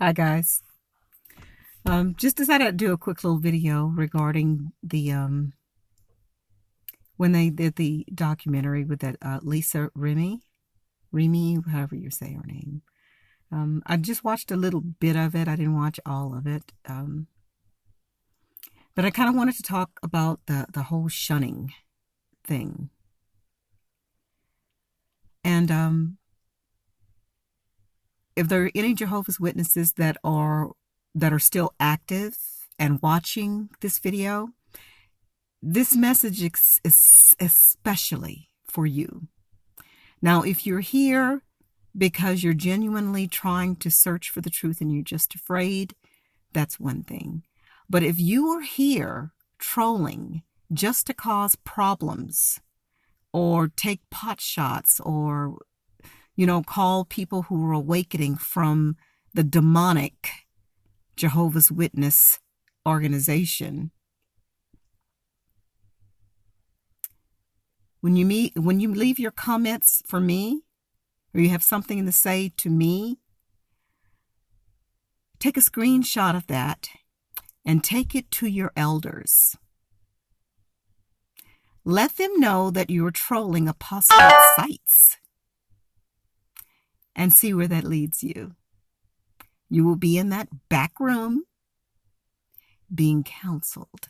Hi guys. Just decided to do a quick little video regarding the when they did the documentary with that Lisa Remy, however you say her name. I just watched a little bit of it. I didn't watch all of it, but I kind of wanted to talk about the whole shunning thing. And if there are any Jehovah's Witnesses that are still active and watching this video, this message is especially for you. Now, if you're here because you're genuinely trying to search for the truth and you're just afraid, that's one thing. But if you are here trolling just to cause problems or take pot shots or, call people who are awakening from the demonic Jehovah's Witness organization, when you leave your comments for me, or you have something to say to me, take a screenshot of that and take it to your elders. Let them know that you're trolling apostate sites and see where that leads you. You will be in that back room being counseled.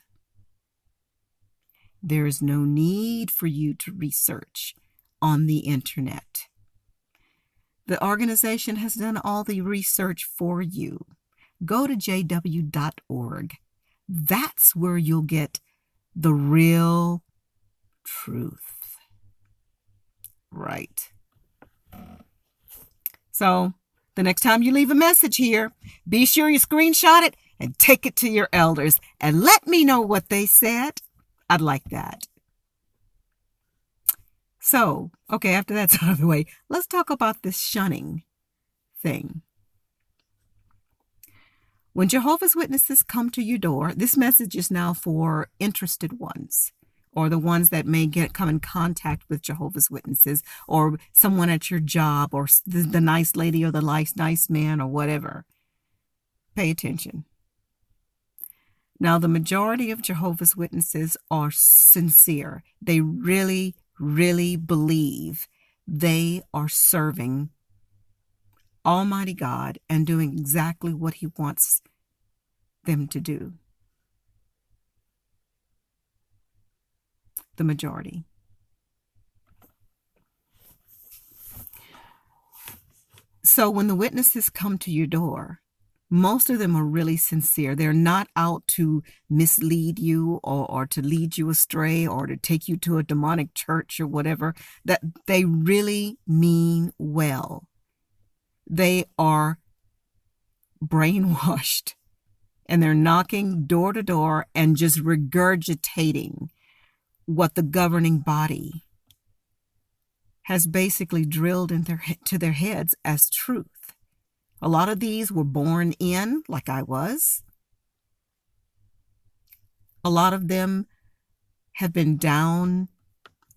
There is no need for you to research on the internet. The organization has done all the research for you. Go to jw.org. That's where you'll get the real truth. Right. So the next time you leave a message here, be sure you screenshot it and take it to your elders and let me know what they said. I'd like that. So, okay, after that's out of the way, let's talk about this shunning thing. When Jehovah's Witnesses come to your door, this message is now for interested ones, or the ones that may come in contact with Jehovah's Witnesses, or someone at your job, or the nice lady or the nice man, or whatever. Pay attention. Now, the majority of Jehovah's Witnesses are sincere. They really, really believe they are serving Almighty God and doing exactly what He wants them to do. The majority. So when the witnesses come to your door, most of them are really sincere. They're not out to mislead you or to lead you astray or to take you to a demonic church or whatever. That they really mean well. They are brainwashed and they're knocking door to door and just regurgitating what the governing body has basically drilled into their heads as truth. A lot of these were born in, like I was. A lot of them have been down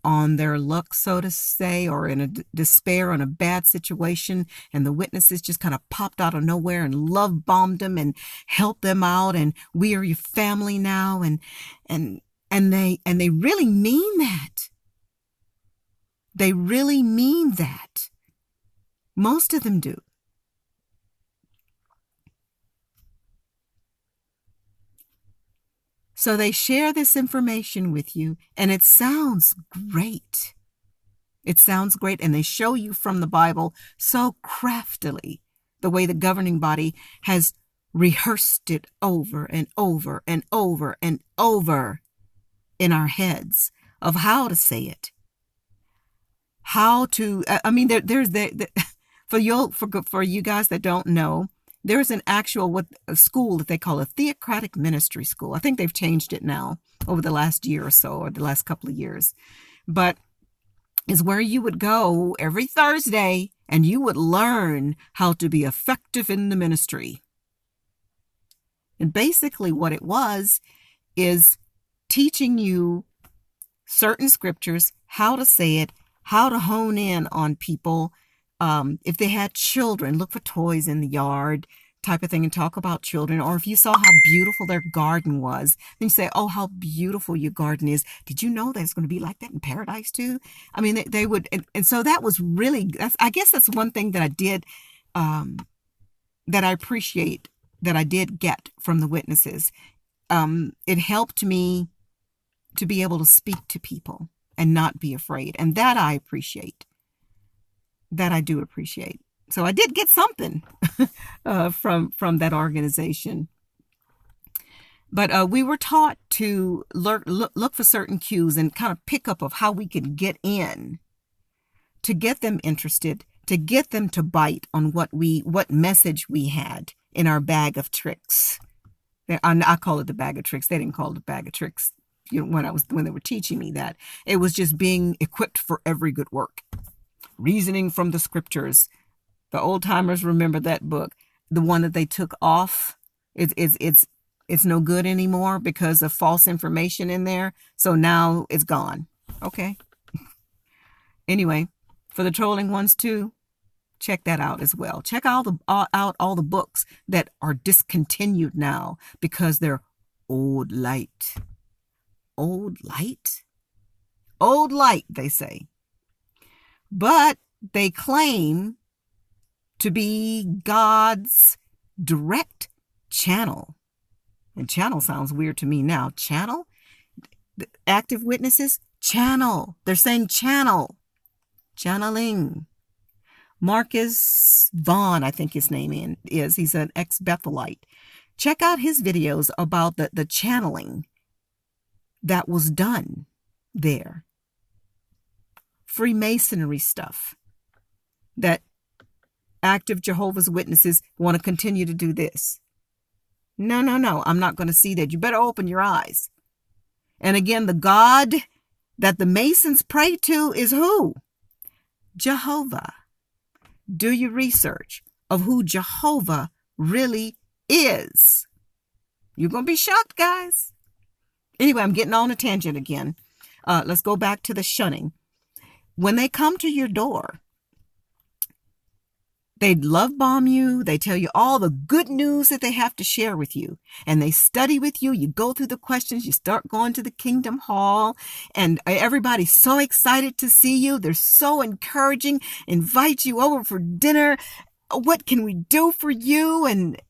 on their luck, so to say, or in a despair on a bad situation, and the witnesses just kind of popped out of nowhere and love bombed them and helped them out, and we are your family now, and they really mean that. They really mean that. Most of them do. So they share this information with you, and it sounds great. It sounds great, and they show you from the Bible so craftily the way the governing body has rehearsed it over and over and over and over in our heads of how to say it. How to, there's for you guys that don't know, there's an actual a school that they call a theocratic ministry school. I think they've changed it now over the last year or so, or the last couple of years. But is where you would go every Thursday and you would learn how to be effective in the ministry. And basically what it was is teaching you certain scriptures, how to say it, how to hone in on people. If they had children, look for toys in the yard, type of thing and talk about children, or if you saw how beautiful their garden was, then you say, oh, how beautiful your garden is. Did you know that it's going to be like that in paradise too? I mean, they would. And so that was really, I guess that's one thing that I did, that I appreciate, that I did get from the witnesses. It helped me to be able to speak to people and not be afraid. And that I appreciate. That I do appreciate. So I did get something from that organization. But we were taught to look for certain cues and kind of pick up of how we could get in, to get them interested, to get them to bite on what message we had in our bag of tricks. I call it the bag of tricks. They didn't call it the bag of tricks, when they were teaching me that. It was just being equipped for every good work. Reasoning from the scriptures. The old timers remember that book. The one that they took off, it's no good anymore because of false information in there. So now it's gone. Okay. Anyway, for the trolling ones too, check that out as well. Check out all the books that are discontinued now because they're old light. Old light? Old light, they say. But they claim to be God's direct channel. And channel sounds weird to me now. Channel? Active witnesses? Channel. They're saying channel. Channeling. Marcus Vaughn, I think his name is. He's an ex-Bethelite. Check out his videos about the channeling that was done there. Freemasonry stuff. That active Jehovah's Witnesses want to continue to do this. No. I'm not going to see that. You better open your eyes. And again, the God that the Masons pray to is who? Jehovah. Do your research of who Jehovah really is. You're going to be shocked, guys. Anyway, I'm getting on a tangent again. Let's go back to the shunning. When they come to your door, they love bomb you. They tell you all the good news that they have to share with you. And they study with you. You go through the questions. You start going to the Kingdom Hall. And everybody's so excited to see you. They're so encouraging. Invite you over for dinner. What can we do for you? And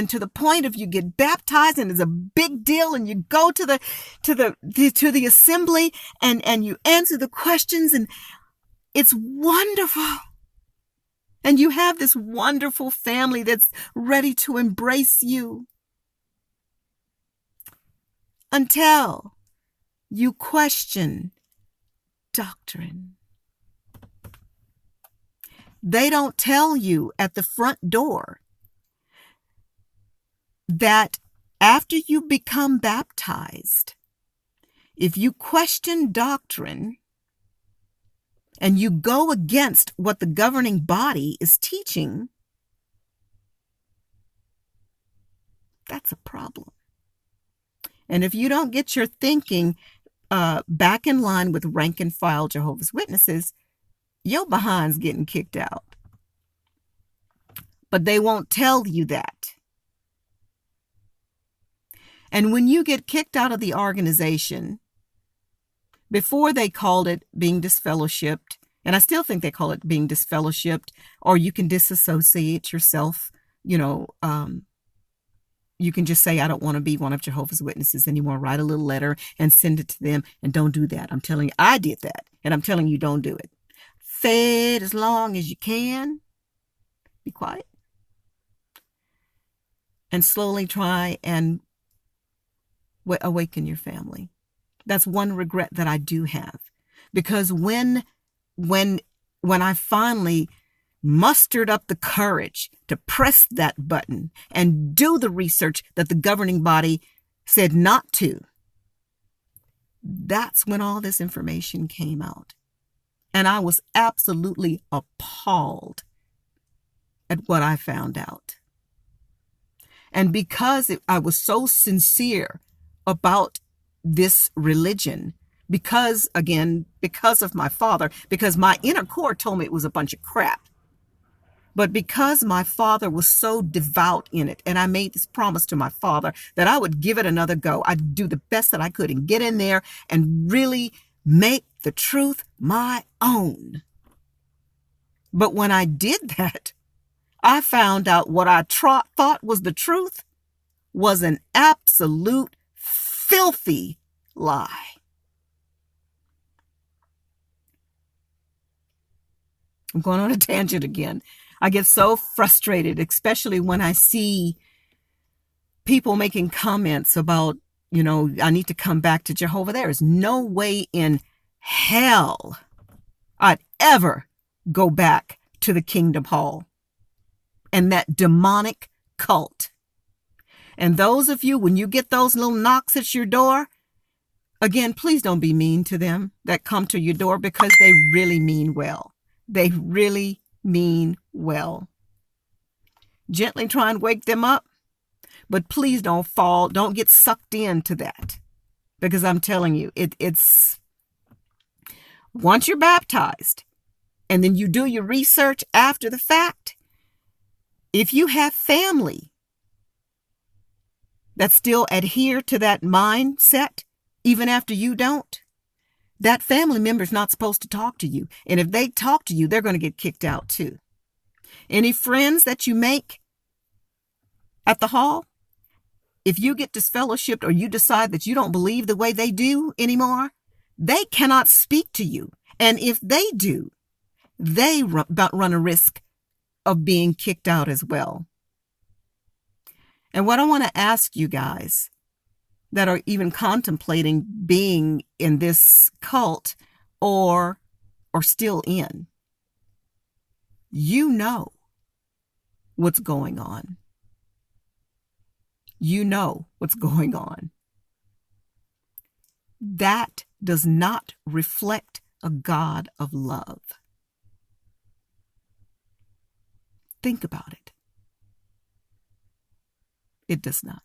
to the point of you get baptized and it's a big deal. And you go to the assembly and you answer the questions. And it's wonderful. And you have this wonderful family that's ready to embrace you. Until you question doctrine. They don't tell you at the front door that after you become baptized, if you question doctrine, and you go against what the governing body is teaching, that's a problem. And if you don't get your thinking back in line with rank and file Jehovah's Witnesses, your behind's getting kicked out. But they won't tell you that. And when you get kicked out of the organization, before they called it being disfellowshipped, and I still think they call it being disfellowshipped, or you can disassociate yourself, you can just say, I don't want to be one of Jehovah's Witnesses anymore. Write a little letter and send it to them, and don't do that. I'm telling you, I did that, and I'm telling you, don't do it. Fed as long as you can. Be quiet. And slowly try and awaken your family. That's one regret that I do have, because when I finally mustered up the courage to press that button and do the research that the governing body said not to, that's when all this information came out. And I was absolutely appalled at what I found out. And because I was so sincere about this religion, because of my father, because my inner core told me it was a bunch of crap. But because my father was so devout in it, and I made this promise to my father that I would give it another go, I'd do the best that I could and get in there and really make the truth my own. But when I did that, I found out what I thought was the truth was an absolute filthy lie. I'm going on a tangent again. I get so frustrated, especially when I see people making comments about, I need to come back to Jehovah. There is no way in hell I'd ever go back to the Kingdom Hall and that demonic cult. And those of you, when you get those little knocks at your door, again, please don't be mean to them that come to your door, because they really mean well. They really mean well. Gently try and wake them up, but please don't get sucked into that, because I'm telling you, it's once you're baptized and then you do your research after the fact, if you have family that still adhere to that mindset, even after you don't, that family member's not supposed to talk to you. And if they talk to you, they're going to get kicked out too. Any friends that you make at the hall, if you get disfellowshipped or you decide that you don't believe the way they do anymore, they cannot speak to you. And if they do, they run a risk of being kicked out as well. And what I want to ask you guys that are even contemplating being in this cult or still in, you know what's going on. You know what's going on. That does not reflect a God of love. Think about it. It does not.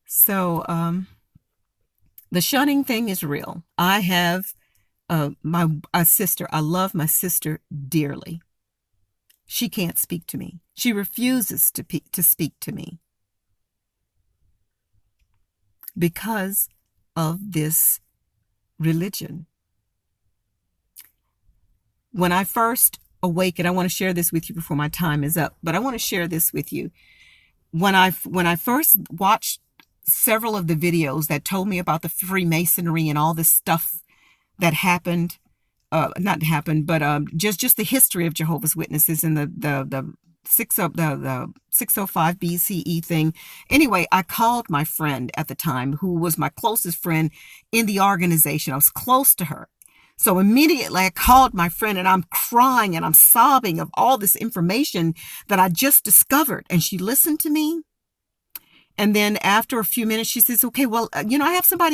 So the shunning thing is real. I have my sister. I love my sister dearly. She can't speak to me. She refuses to speak to me because of this religion. When I first awakened, I want to share this with you before my time is up, but I want to share this with you. When I first watched several of the videos that told me about the Freemasonry and all this stuff that happened, just the history of Jehovah's Witnesses and the 605 BCE thing. Anyway, I called my friend at the time, who was my closest friend in the organization. I was close to her. So immediately I called my friend, and I'm crying and I'm sobbing of all this information that I just discovered. And she listened to me. And then after a few minutes, she says, okay, well, I have somebody